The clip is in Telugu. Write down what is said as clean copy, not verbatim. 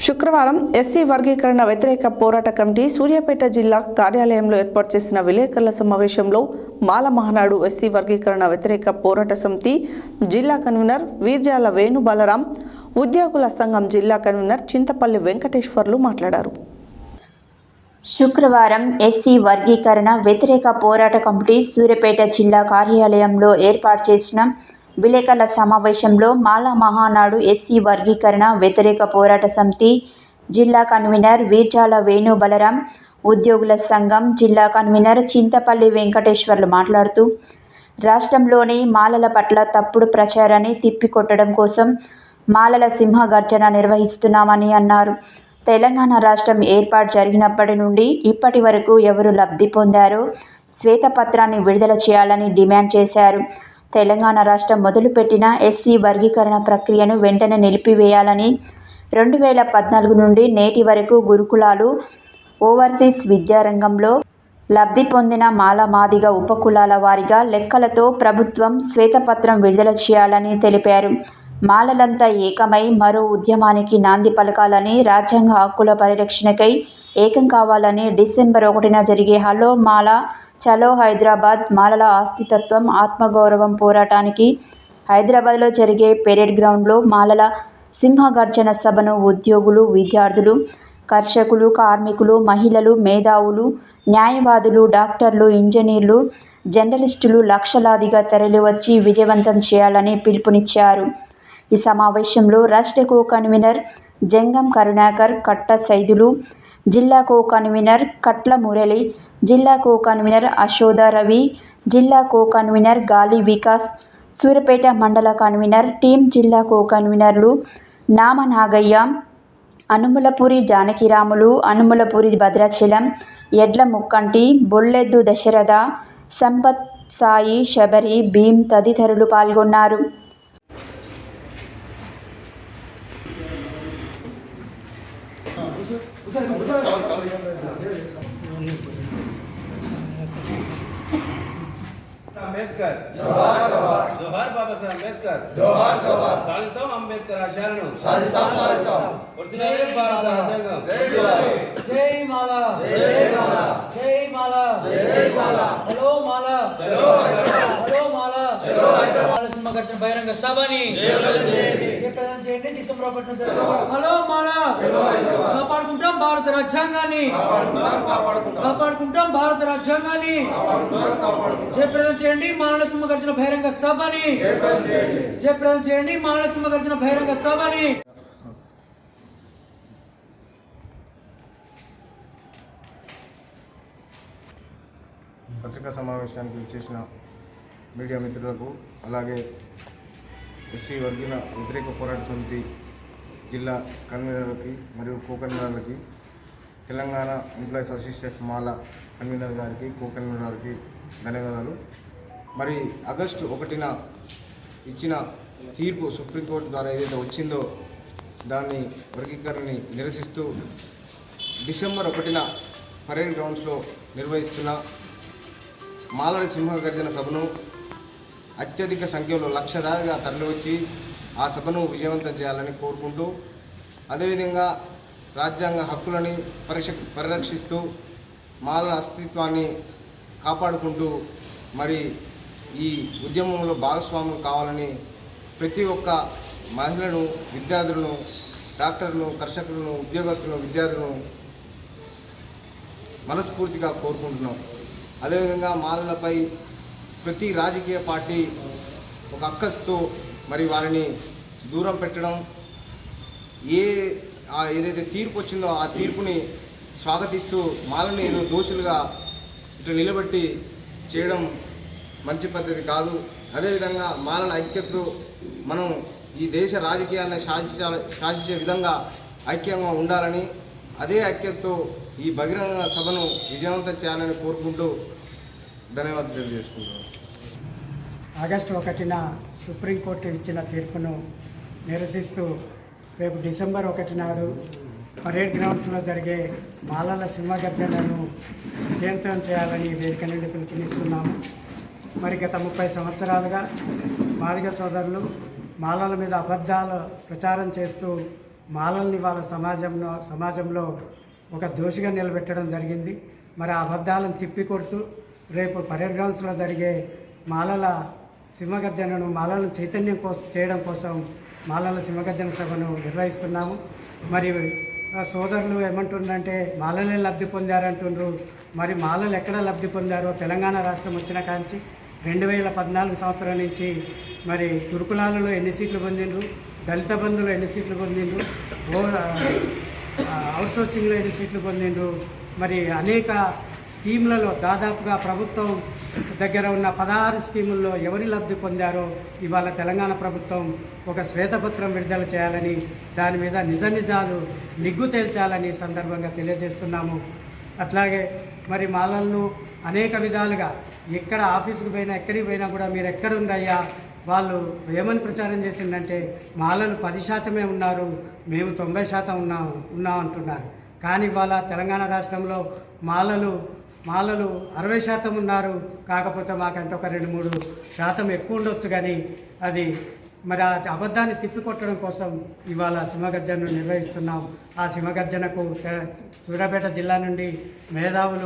శుక్రవారం ఎస్సీ వర్గీకరణ వ్యతిరేక పోరాట కమిటీ సూర్యాపేట జిల్లా కార్యాలయంలో ఏర్పాటు చేసిన విలేకరుల సమావేశంలో మాల మహానాడు ఎస్సీ వర్గీకరణ వ్యతిరేక పోరాట సమితి జిల్లా కన్వీనర్ వీర్జాల వేణు బలరాం, ఉద్యోగుల సంఘం జిల్లా కన్వీనర్ చింతపల్లి వెంకటేశ్వర్లు మాట్లాడారు. శుక్రవారం ఎస్సీ వర్గీకరణ వ్యతిరేక పోరాట కమిటీ సూర్యాపేట జిల్లా కార్యాలయంలో ఏర్పాటు చేసిన విలేకరుల సమావేశంలో మాల మహానాడు ఎస్సీ వర్గీకరణ వ్యతిరేక పోరాట సమితి జిల్లా కన్వీనర్ వీర్జాల వేణు బలరాం, ఉద్యోగుల సంఘం జిల్లా కన్వీనర్ చింతపల్లి వెంకటేశ్వర్లు మాట్లాడుతూ, రాష్ట్రంలోని మాలల పట్ల తప్పుడు ప్రచారాన్ని తిప్పికొట్టడం కోసం మాలల సింహగర్జన నిర్వహిస్తున్నామని అన్నారు. తెలంగాణ రాష్ట్రం ఏర్పాటు జరిగినప్పటి నుండి ఇప్పటి వరకు ఎవరు లబ్ధి పొందారో శ్వేతపత్రాన్ని విడుదల చేయాలని డిమాండ్ చేశారు. తెలంగాణ రాష్ట్రం మొదలుపెట్టిన ఎస్సీ వర్గీకరణ ప్రక్రియను వెంటనే నిలిపివేయాలని, 2014 నుండి నేటి వరకు గురుకులాలు, ఓవర్సీస్ విద్యారంగంలో లబ్ధి పొందిన మాల మాదిగ ఉపకులాల వారీగా లెక్కలతో ప్రభుత్వం శ్వేతపత్రం విడుదల చేయాలని తెలిపారు. మాలలంతా ఏకమై మరో ఉద్యమానికి నాంది పలకాలని, రాజ్యాంగ హక్కుల పరిరక్షణకై ఏకం కావాలని, డిసెంబర్ 1న జరిగే హలో మాల చలో హైదరాబాద్ మాలల ఆస్తితత్వం ఆత్మగౌరవం పోరాటానికి హైదరాబాద్లో జరిగే పెరేడ్ గ్రౌండ్లో మాలల సింహగర్జన సభను ఉద్యోగులు, విద్యార్థులు, కర్షకులు, కార్మికులు, మహిళలు, మేధావులు, న్యాయవాదులు, డాక్టర్లు, ఇంజనీర్లు, జర్నలిస్టులు లక్షలాదిగా తరలివచ్చి విజయవంతం చేయాలని పిలుపునిచ్చారు. ఈ సమావేశంలో రాష్ట్ర కో కన్వీనర్ జంగం కరుణాకర్, కట్ట సైదులు, జిల్లా కో కన్వీనర్ కట్ల మురళి, జిల్లా కో కన్వీనర్ అశోద రవి, జిల్లా కో కన్వీనర్ గాలి వికాస్, సూర్యాపేట మండల కన్వీనర్ టీం జిల్లా కో కన్వీనర్లు నామ నాగయ్య, అనుములపూరి జానకిరాములు, అనుములపూరి భద్రాచలం, ఎడ్ల ముక్కంటి, బొల్లెద్దు దశరథ, సంపత్ సాయి, శబరి, భీం తదితరులు పాల్గొన్నారు. అంబేద్కర్ జోహార్ జోహార్, జోహార్ బాబా సాహెబ్ అంబేద్కర్ జోహార్ జోహార్, సాధిస్తాం అంబేద్కర్ ఆశయాలను సాధిస్తాం. వర్ధిల్లాలి భారత రాజ్యాంగం. జై మాల, జై మాల, జై మాల, జై మాల, హలో మాల చలో హైదరాబాద్, హలో మాల చలో హైదరాబాద్. సింహగర్జన బహిరంగ సభని జయప్రదం చేయండి. డిసెంబర్ 1న జరుగుతున్న హలో మాల చలో హైదరాబాద్. కాపాడుకుంటాం భారత రాజ్యాంగాన్ని, కాపాడుకుంటాం భారత రాజ్యాంగాన్ని, జయప్రదం చేయండి. మానవ సింహగర్జన బహిరంగ సభని జయప్రదం చేయండి. మానవ సింహగర్జన బహిరంగ సభని. పత్రికా సమావేశానికి విచ్చేసిన మీడియా మిత్రులకు, అలాగే ఎస్సీ వర్గీకరణ వ్యతిరేక పోరాట సమితి జిల్లా కన్వీనర్లకి మరియు కో కన్వీనర్లకి, తెలంగాణ ఎంప్లాయీస్ అసోసియేషన్ మాల కన్వీనర్ గారికి, కో కన్వీనర్ గారికి ధన్యవాదాలు. మరి ఆగస్టు 1న ఇచ్చిన తీర్పు సుప్రీంకోర్టు ద్వారా ఏదైతే వచ్చిందో దాన్ని వర్గీకరణని నిరసిస్తూ డిసెంబర్ 1న పరేడ్ గ్రౌండ్స్లో నిర్వహిస్తున్న మాలల సింహగర్జన సభను అత్యధిక సంఖ్యలో లక్షలాదిగా తరలివచ్చి ఆ సభను విజయవంతం చేయాలని కోరుకుంటూ, అదేవిధంగా రాజ్యాంగ హక్కులని పరిరక్షిస్తూ మాలల అస్తిత్వాన్ని కాపాడుకుంటూ మరి ఈ ఉద్యమంలో భాగస్వాములు కావాలని ప్రతి ఒక్క మహిళను, విద్యార్థులను, డాక్టర్లను, కర్షకులను, ఉద్యోగస్తులను, విద్యార్థులను మనస్ఫూర్తిగా కోరుకుంటున్నాం. అదేవిధంగా మాలలపై ప్రతి రాజకీయ పార్టీ ఒక అక్కస్తో మరి వారిని దూరం పెట్టడం, ఏదైతే తీర్పు వచ్చిందో ఆ తీర్పుని స్వాగతిస్తూ మాలను ఏదో దోషులుగా ఇట్లా నిలబెట్టి చేయడం మంచి పద్ధతి కాదు. అదేవిధంగా మాలల ఐక్యతతో మనం ఈ దేశ రాజకీయాన్ని శాసించే విధంగా ఐక్యంగా ఉండాలని, అదే ఐక్యతతో ఈ బహిరంగ సభను విజయవంతం చేయాలని కోరుకుంటూ ధన్యవాదాలు తెలియజేసుకుంటున్నాను. ఆగస్టు 1న సుప్రీంకోర్టు ఇచ్చిన తీర్పును నిరసిస్తూ రేపు డిసెంబర్ 1 నాడు పరేడ్ గ్రౌండ్స్లో జరిగే మాలల సింహగర్జనను విజయవంతం చేయాలని వేదిక నుండి పిలుపునిస్తున్నాము. మరి గత 30 సంవత్సరాలుగా మాదిగ సోదరులు మాలల మీద అబద్ధాలు ప్రచారం చేస్తూ మాలల్ని వాళ్ళ సమాజంలో ఒక దోషిగా నిలబెట్టడం జరిగింది. మరి ఆ అబద్ధాలను తిప్పికొడుతూ రేపు పరేడ్ గ్రౌండ్స్లో జరిగే మాలల సింహగర్జనను మాలలను చైతన్యం చేయడం కోసం మాలల సింహగర్జన సభను నిర్వహిస్తున్నాము. మరి సోదరులు ఏమంటుండ్రంటే మాలలే లబ్ధి పొందారంటుండ్రు. మరి మాలలు ఎక్కడ లబ్ధి పొందారో తెలంగాణ రాష్ట్రం వచ్చిన కాంచి 2014 సంవత్సరం నుంచి మరి గురుకులాలలో ఎన్ని సీట్లు పొందిండ్రు, దళిత బంధువులు ఎన్ని సీట్లు పొందిండ్రు, అవుట్సోర్సింగ్లో ఎన్ని సీట్లు పొందిండ్రు, మరి అనేక స్కీములలో దాదాపుగా ప్రభుత్వం దగ్గర ఉన్న 16 స్కీముల్లో ఎవరి లబ్ధి పొందారో ఇవాళ తెలంగాణ ప్రభుత్వం ఒక శ్వేతపత్రం విడుదల చేయాలని, దాని మీద నిజాలు నిగ్గు తేల్చాలని సందర్భంగా తెలియజేస్తున్నాము. అట్లాగే మరి మాలలను అనేక విధాలుగా ఎక్కడ ఆఫీసుకు పోయినా ఎక్కడికి పోయినా కూడా మీరు ఎక్కడుండయ్యా, వాళ్ళు ఏమని ప్రచారం చేసిందంటే మాలలు 10% ఉన్నారు, మేము 90% ఉన్నాం అంటున్నారు. కానీ ఇవాళ తెలంగాణ రాష్ట్రంలో మాలలు 60% ఉన్నారు. కాకపోతే మాకంటే ఒక 2-3% ఎక్కువ ఉండొచ్చు. కానీ అది మరి ఆ అబద్ధాన్ని తిప్పికొట్టడం కోసం ఇవాళ సింహగర్జనను నిర్వహిస్తున్నాం. ఆ సింహగర్జనకు సూర్యాపేట జిల్లా నుండి మేధావులు